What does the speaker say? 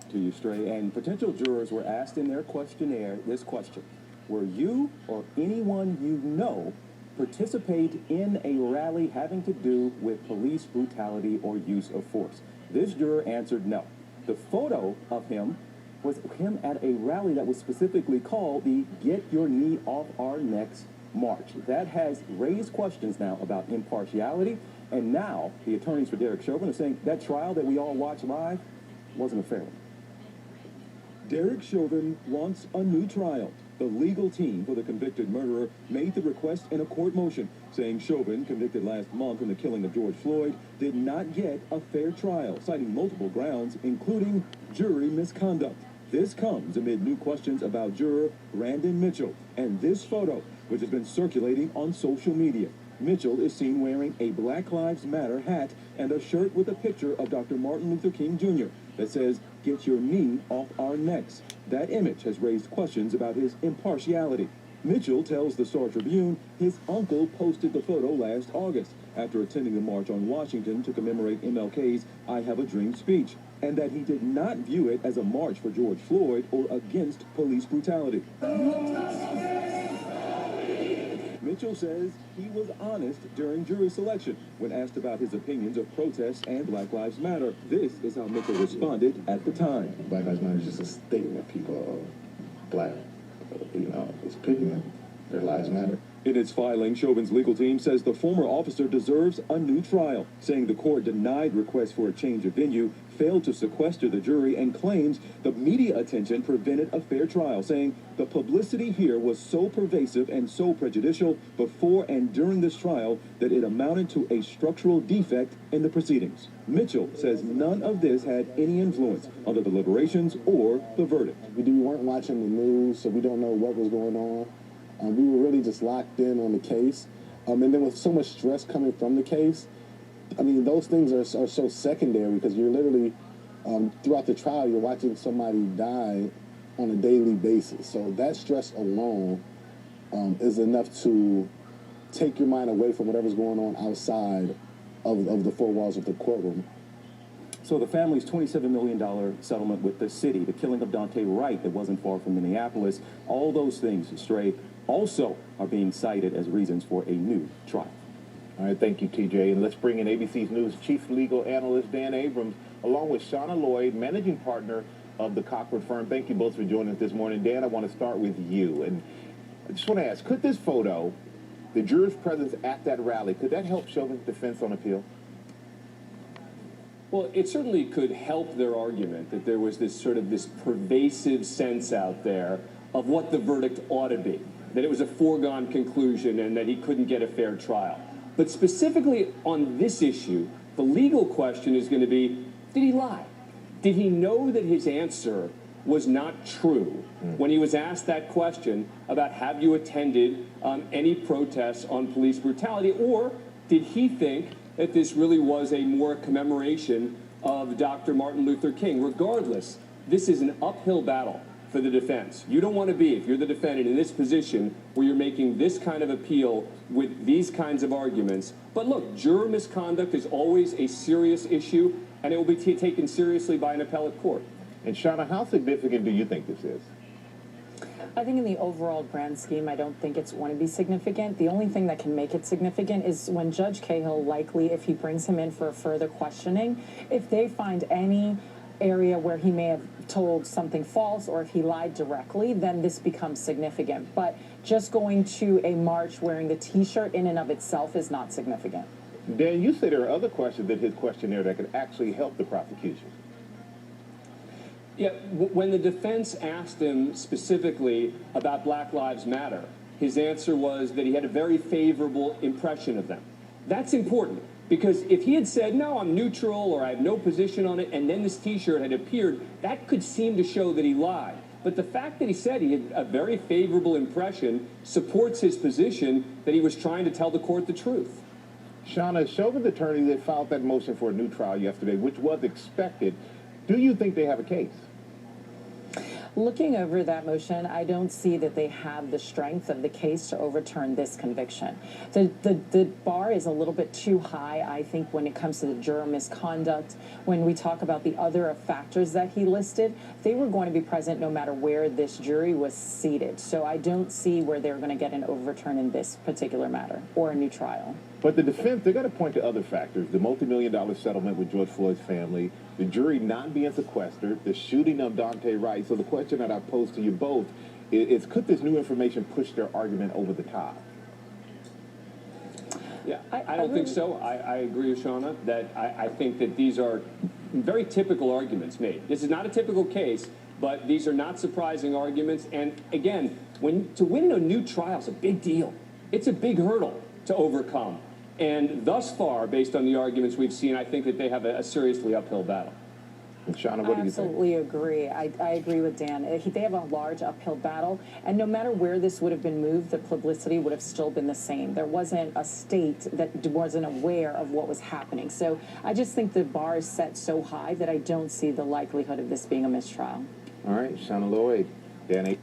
to you, Stray, and potential jurors were asked in their questionnaire this question: were you or anyone you know participate in a rally having to do with police brutality or use of force? This juror answered no. The photo of him was him at a rally that was specifically called the Get Your Knee Off Our Necks March. That has raised questions now about impartiality, and now the attorneys for Derek Chauvin are saying that trial that we all watched live wasn't a fair one. Derek Chauvin wants a new trial. The legal team for the convicted murderer made the request in a court motion, saying Chauvin, convicted last month in the killing of George Floyd, did not get a fair trial, citing multiple grounds, including jury misconduct. This comes amid new questions about juror Brandon Mitchell and this photo, which has been circulating on social media. Mitchell is seen wearing a Black Lives Matter hat and a shirt with a picture of Dr. Martin Luther King Jr. that says, "Get your knee off our necks." That image has raised questions about his impartiality. Mitchell tells the Star Tribune his uncle posted the photo last August after attending the march on Washington to commemorate MLK's I Have a Dream speech, and that he did not view it as a march for George Floyd or against police brutality. Mitchell says he was honest during jury selection when asked about his opinions of protests and Black Lives Matter. This is how Mitchell responded at the time. Black Lives Matter is just a statement. People are black, it's opinion. Their lives matter. In its filing, Chauvin's legal team says the former officer deserves a new trial, saying the court denied requests for a change of venue, failed to sequester the jury, and claims the media attention prevented a fair trial, saying the publicity here was so pervasive and so prejudicial before and during this trial that it amounted to a structural defect in the proceedings. Mitchell says none of this had any influence on the deliberations or the verdict. We weren't watching the news, so we don't know what was going on. We were really just locked in on the case. And then with so much stress coming from the case, I mean, those things are so secondary because you're literally, throughout the trial, you're watching somebody die on a daily basis. So that stress alone is enough to take your mind away from whatever's going on outside of the four walls of the courtroom. So the family's $27 million settlement with the city, the killing of Dante Wright that wasn't far from Minneapolis, all those things, Stray, also are being cited as reasons for a new trial. All right, thank you, TJ. And let's bring in ABC's News Chief Legal Analyst Dan Abrams, along with Shauna Lloyd, Managing Partner of the Cochran firm. Thank you both for joining us this morning. Dan, I want to start with you. And I just want to ask, could this photo, the juror's presence at that rally, could that help Chauvin's defense on appeal? Well, it certainly could help their argument that there was this pervasive sense out there of what the verdict ought to be, that it was a foregone conclusion and that he couldn't get a fair trial. But specifically on this issue, the legal question is going to be, did he lie? Did he know that his answer was not true when he was asked that question about have you attended any protests on police brutality, or did he think that this really was a more commemoration of Dr. Martin Luther King? Regardless, this is an uphill battle for the defense. You don't want to be, if you're the defendant, in this position where you're making this kind of appeal with these kinds of arguments. But look, juror misconduct is always a serious issue, and it will be taken seriously by an appellate court. And Shauna, how significant do you think this is? I think in the overall grand scheme, I don't think it's going to be significant. The only thing that can make it significant is when Judge Cahill, likely, if he brings him in for further questioning, if they find any area where he may have told something false or if he lied directly, then this becomes significant. But just going to a march wearing the T-shirt in and of itself is not significant. Dan, you say there are other questions in his questionnaire that could actually help the prosecution. Yeah, when the defense asked him specifically about Black Lives Matter, his answer was that he had a very favorable impression of them. That's important, because if he had said, no, I'm neutral or I have no position on it, and then this T-shirt had appeared, that could seem to show that he lied. But the fact that he said he had a very favorable impression supports his position that he was trying to tell the court the truth. Shauna, Chauvin's attorney, they filed that motion for a new trial yesterday, which was expected. Do you think they have a case? Looking over that motion, I don't see that they have the strength of the case to overturn this conviction. The bar is a little bit too high, I think, when it comes to the juror misconduct. When we talk about the other factors that he listed, they were going to be present no matter where this jury was seated. So I don't see where they're going to get an overturn in this particular matter or a new trial. But the defense, they're going to point to other factors: the multi-million-dollar settlement with George Floyd's family, the jury not being sequestered, the shooting of Dante Wright. So the question that I pose to you both is could this new information push their argument over the top? Yeah, I don't think so. I agree with Shauna that I think that these are very typical arguments made. This is not a typical case, but these are not surprising arguments. And again, to win a new trial is a big deal. It's a big hurdle to overcome. And thus far, based on the arguments we've seen, I think that they have a seriously uphill battle. And Shauna, what do you think? I absolutely agree. I agree with Dan. They have a large uphill battle, and no matter where this would have been moved, the publicity would have still been the same. There wasn't a state that wasn't aware of what was happening. So I just think the bar is set so high that I don't see the likelihood of this being a mistrial. All right, Shauna Lloyd, Dan